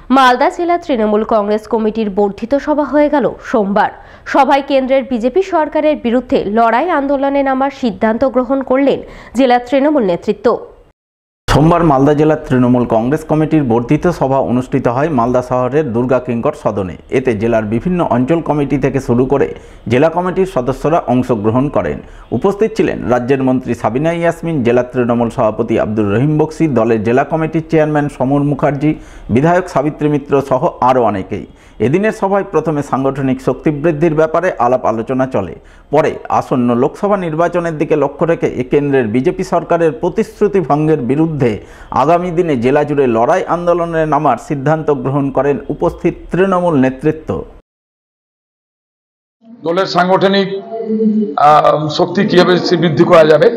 মালদা জেলা তৃণমূল কংগ্রেস কমিটির বর্ধিত সভা হয়ে গেল সোমবার। সভায় কেন্দ্রের বিজেপি সরকারের বিরুদ্ধে লড়াই আন্দোলনে নামার সিদ্ধান্ত গ্রহণ করলেন জেলা তৃণমূল নেতৃত্ব। সোমবার মালদা জেলা তৃণমূল কংগ্রেস কমিটির বর্ধিত সভা অনুষ্ঠিত হয় মালদা শহরের দুর্গা কিঙ্কর সদনে। এতে জেলার বিভিন্ন অঞ্চল কমিটি থেকে শুরু করে জেলা কমিটির সদস্যরা অংশগ্রহণ করেন। উপস্থিত ছিলেন রাজ্যের মন্ত্রী সাবিনা ইয়াসমিন, জেলা তৃণমূল সভাপতি আব্দুর রহিম বক্সি, দলের জেলা কমিটির চেয়ারম্যান সমর মুখার্জি, বিধায়ক সাবিত্রী মিত্র সহ আরও অনেকেই। এদিনের সভায় প্রথমে সাংগঠনিক শক্তি বৃদ্ধির ব্যাপারে আলাপ আলোচনা চলে। পরে আসন্ন লোকসভা নির্বাচনের দিকে লক্ষ্য রেখে কেন্দ্রের বিজেপি সরকারের প্রতিশ্রুতি ভঙ্গের বিরুদ্ধে আগামী দিনে জেলা জুড়ে লড়াই আন্দোলনে নামার সিদ্ধান্ত গ্রহণ করেন উপস্থিত তৃণমূল নেতৃত্ব। দলের সাংগঠনিক শক্তি কিভাবে বৃদ্ধি করা যাবে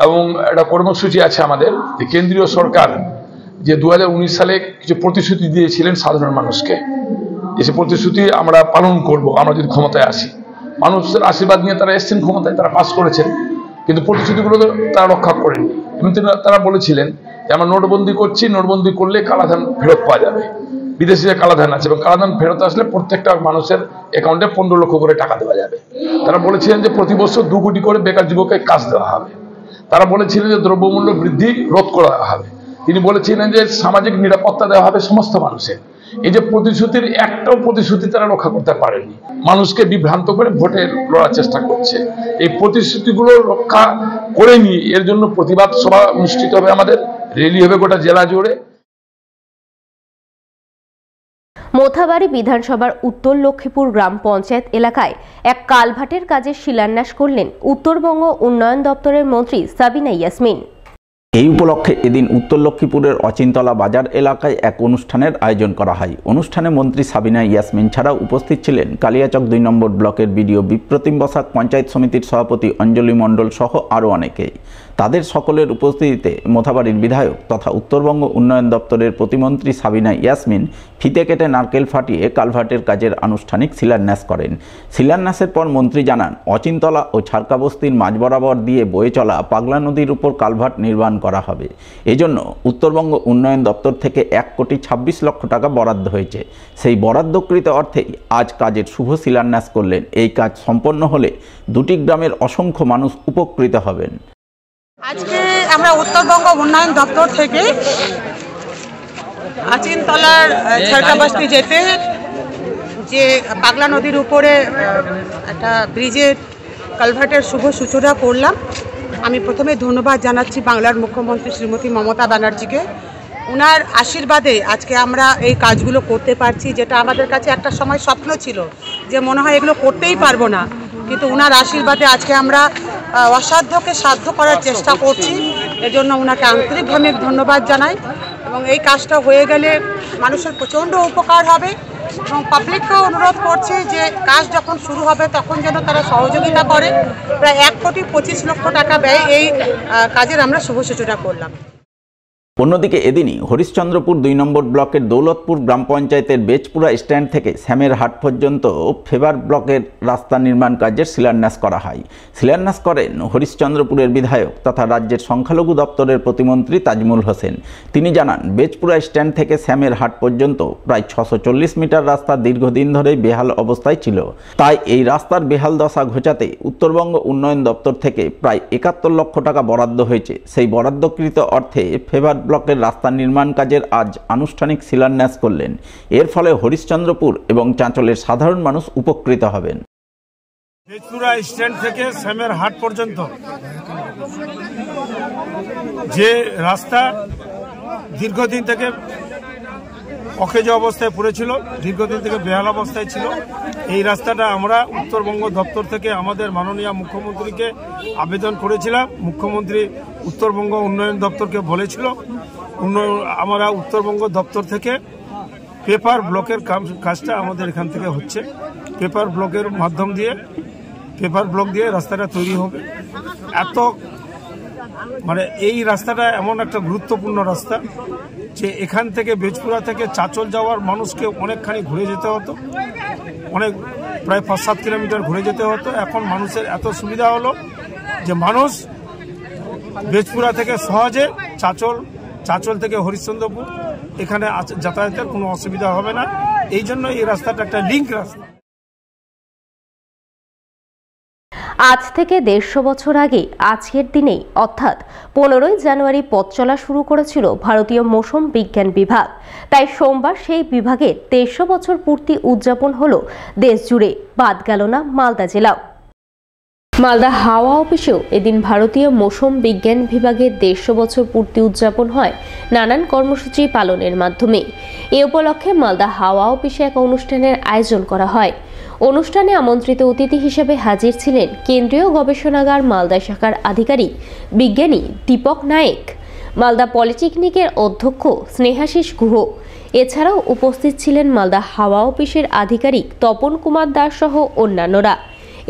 এবং একটা কর্মসূচি আছে আমাদের। কেন্দ্রীয় সরকার যে 2019 সালে কিছু প্রতিশ্রুতি দিয়েছিলেন সাধারণ মানুষকে, যে প্রতিশ্রুতি আমরা পালন করব আমরা যদি ক্ষমতায় আসি। মানুষের আশীর্বাদ নিয়ে তারা এসছেন ক্ষমতায়, তারা পাস করেছেন, কিন্তু প্রতিশ্রুতিগুলো তারা রক্ষা করেননি। এবং তারা বলেছিলেন যে আমরা নোটবন্দি করছি, নোটবন্দি করলে কালাধান ফেরত পাওয়া যাবে। বিদেশে যে কালাধান আছে এবং কালাধান ফেরত আসলে প্রত্যেকটা মানুষের অ্যাকাউন্টে 15 লক্ষ করে টাকা দেওয়া যাবে। তারা বলেছিলেন যে প্রতি বছর 2 কোটি করে বেকার যুবককে কাজ দেওয়া হবে। তারা বলেছিলেন যে দ্রব্যমূল্য বৃদ্ধি রোধ করা হবে। তিনি বলেছিলেন যে সামাজিক নিরাপত্তা দেওয়া হবে সমস্ত মানুষের। এই যে প্রতিশ্রুতির একটাও প্রতিশ্রুতি তারা রক্ষা করতে পারেনি, মানুষকে বিভ্রান্ত করে ভোটে লড়ার চেষ্টা করছে। এই প্রতিশ্রুতিগুলো রক্ষা করেনি, এর জন্য প্রতিবাদ সভা অনুষ্ঠিত হবে, আমাদের র্যালি হবে গোটা জেলা জুড়ে। মোথাবাড়ি বিধানসভার উত্তর লক্ষ্মীপুর গ্রাম পঞ্চায়েত এলাকায় এক কালভার্টের কাজের শিলান্যাস করলেন উত্তরবঙ্গ উন্নয়ন দপ্তরের মন্ত্রী সাবিনা ইয়াসমিন। এই উপলক্ষে এদিন উত্তর লক্ষ্মীপুরের অচিনতলা বাজার এলাকায় এক অনুষ্ঠানের আয়োজন করা হয়। অনুষ্ঠানে মন্ত্রী সাবিনা ইয়াসমিন ছাড়াও উপস্থিত ছিলেন কালিয়াচক 2 নম্বর ব্লকের বিডিও বিপ্রতিম বসাক, পঞ্চায়েত সমিতির সভাপতি অঞ্জলি মণ্ডল সহ আরও অনেকেই। তাদের সকলের উপস্থিতিতে মোথাবাড়ির বিধায়ক তথা উত্তরবঙ্গ উন্নয়ন দপ্তরের প্রতিমন্ত্রী সাবিনা ইয়াসমিন ফিতে কেটে নারকেল ফাটিয়ে কালভার্টের কাজের আনুষ্ঠানিক শিলান্যাস করেন। শিলান্যাসের পর মন্ত্রী জানান, অচিনতলা ও ছারকাবস্তির মাঝ বরাবর দিয়ে বয়ে চলা পাগলা নদীর উপর কালভার্ট নির্মাণ করা হবে। এজন্য উত্তরবঙ্গ উন্নয়ন দপ্তর থেকে 1,26 লক্ষ টাকা বরাদ্দ হয়েছে। সেই বরাদ্দকৃত অর্থেই আজ কাজের শুভ শিলান্যাস করলেন। এই কাজ সম্পন্ন হলে দুটি গ্রামের অসংখ্য মানুষ উপকৃত হবেন। আজকে আমরা উত্তরবঙ্গ উন্নয়ন দপ্তর থেকে আচিনতলার ছারকাবস্তি যেতে যে পাগলা নদীর উপরে একটা ব্রিজের কালভার্টের শুভ সূচনা করলাম। আমি প্রথমে ধন্যবাদ জানাচ্ছি বাংলার মুখ্যমন্ত্রী শ্রীমতী মমতা ব্যানার্জিকে। ওনার আশীর্বাদে আজকে আমরা এই কাজগুলো করতে পারছি, যেটা আমাদের কাছে একটা সময় স্বপ্ন ছিল যে মনে হয় এগুলো করতেই পারবো না, কিন্তু ওনার আশীর্বাদে আজকে আমরা অসাধ্যকে সাধ্য করার চেষ্টা করছি। এজন্য ওনাকে আন্তরিকভাবে ধন্যবাদ জানাই। এবং এই কাজটা হয়ে গেলে মানুষের প্রচণ্ড উপকার হবে এবং পাবলিককেও অনুরোধ করছি যে কাজ যখন শুরু হবে তখন যেন তারা সহযোগিতা করে। প্রায় 1,25 লক্ষ টাকা ব্যয় এই কাজের আমরা শুভ সূচনা করলাম। অন্যদিকে এদিনই হরিশ্চন্দ্রপুর 2 নম্বর ব্লকের দৌলতপুর গ্রাম পঞ্চায়েতের বেচপুরা স্ট্যান্ড থেকে শ্যামের হাট পর্যন্ত ফেভার ব্লকের রাস্তা নির্মাণ কাজের শিলান্যাস করা হয়। শিলান্যাস করেন হরিশ্চন্দ্রপুরের বিধায়ক তথা রাজ্যের সংখ্যালঘু দপ্তরের প্রতিমন্ত্রী তাজমুল হোসেন। তিনি জানান, বেচপুরা স্ট্যান্ড থেকে শ্যামের হাট পর্যন্ত প্রায় 640 মিটার রাস্তা দীর্ঘদিন ধরেই বেহাল অবস্থায় ছিল। তাই এই রাস্তার বেহাল দশা ঘোচাতে উত্তরবঙ্গ উন্নয়ন দপ্তর থেকে প্রায় 71 লক্ষ টাকা বরাদ্দ হয়েছে। সেই বরাদ্দকৃত অর্থে ফেভার ব্লকের রাস্তা নির্মাণ কাজের আজ আনুষ্ঠানিক শিলান্যাস করলেন। এর ফলে হরিশ্চন্দ্রপুর এবং চাঁচলের সাধারণ মানুষ উপকৃত হবেন। বেচপুরা স্ট্যান্ড থেকে শ্যামের হাট পর্যন্ত যে রাস্তা দীর্ঘদিন থেকে অকেজ অবস্থায় পড়েছিল, দীর্ঘদিন থেকে বেহাল অবস্থায় ছিল, এই রাস্তাটা আমরা উত্তরবঙ্গ দপ্তর থেকে আমাদের মাননীয় মুখ্যমন্ত্রীকে আবেদন করেছিলাম। মুখ্যমন্ত্রী উত্তরবঙ্গ উন্নয়ন দপ্তরকে বলেছিল আমরা উত্তরবঙ্গ দপ্তর থেকে পেপার ব্লকের কাজটা আমাদের এখান থেকে হচ্ছে। পেপার ব্লকের মাধ্যম দিয়ে পেপার ব্লক দিয়ে রাস্তাটা তৈরি হবে। এই রাস্তাটা এমন একটা গুরুত্বপূর্ণ রাস্তা যে এখান থেকে বেচপুরা থেকে চাঁচল যাওয়ার মানুষকে অনেকখানি ঘুরে যেতে হতো, প্রায় 5-7 কিলোমিটার ঘুরে যেতে হতো। এখন মানুষের এত সুবিধা হলো যে মানুষ বেচপুরা থেকে সহজে চাঁচল থেকে হরিশ্চন্দ্রপুর, এখানে যাতায়াতের কোনো অসুবিধা হবে না। এই জন্য এই রাস্তাটা একটা লিঙ্ক রাস্তা। আজ থেকে 150 বছর আগে আজকের দিনেই অর্থাৎ 15ই জানুয়ারি পথ চলা শুরু করেছিল ভারতীয় মৌসুম বিজ্ঞান বিভাগ। তাই সোমবার সেই বিভাগের 150 বছর পূর্তি উদযাপন হলো দেশ জুড়ে, বাদ গেল না মালদা জেলাও। মালদা হাওয়া অফিসেও এদিন ভারতীয় মৌসুম বিজ্ঞান বিভাগের 150 বছর পূর্তি উদযাপন হয় নানান কর্মসূচি পালনের মাধ্যমে। এ উপলক্ষে মালদা হাওয়া অফিসে এক অনুষ্ঠানের আয়োজন করা হয়। অনুষ্ঠানে আমন্ত্রিত অতিথি হিসেবে হাজির ছিলেন কেন্দ্রীয় গবেষণাগার মালদা শাখার আধিকারিক বিজ্ঞানী দীপক নায়েক, মালদা পলিটেকনিকের অধ্যক্ষ স্নেহাশিস গুহ। এছাড়াও উপস্থিত ছিলেন মালদা হাওয়া অফিসের আধিকারিক তপন কুমার দাস সহ অন্যান্যরা।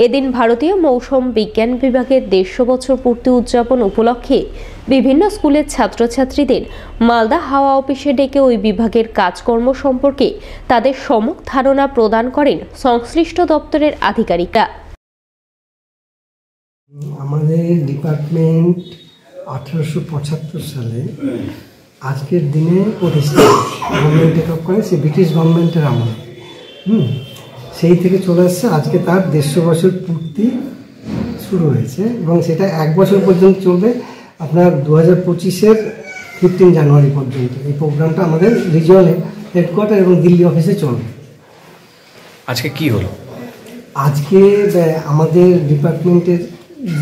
এদিন ভারতীয় মৌসুম বিজ্ঞান বিভাগের 150 বছর পূর্তি উদযাপন উপলক্ষে বিভিন্ন স্কুলের ছাত্রছাত্রীদের মালদা হাওয়া অফিসে ডেকে ওই বিভাগের কাজকর্ম সম্পর্কে তাদের সম্যক ধারণা প্রদান করেন সংশ্লিষ্ট দপ্তরের আধিকারিকরা। আমাদের ডিপার্টমেন্ট 1875 সালে আজকের দিনে প্রতিষ্ঠা গভর্নমেন্ট টেক অফ করে, সে ব্রিটিশ গভর্নমেন্টের আমলে। সেই থেকে চলে আসছে, আজকে তার 150 বছর পূর্তি শুরু হয়েছে এবং সেটা 1 বছর পর্যন্ত চলবে, আপনার 2025-এর 15 জানুয়ারি পর্যন্ত। এই প্রোগ্রামটা আমাদের রিজিয়নের হেডকোয়ার্টার এবং দিল্লি অফিসে চলবে। আজকে কি হলো? আজকে আমাদের ডিপার্টমেন্টের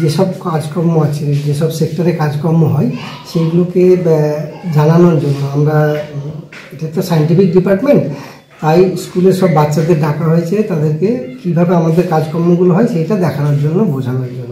যেসব কাজকর্ম আছে, যেসব সেক্টরে কাজকর্ম হয়, সেইগুলোকে জানানোর জন্য আমরা, এটা তো সায়েন্টিফিক ডিপার্টমেন্ট, তাই স্কুলের সব বাচ্চাদের ডাকা হয়েছে, তাদেরকে কীভাবে আমাদের কাজকর্মগুলো হয় সেইটা দেখানোর জন্য, বোঝানোর জন্য।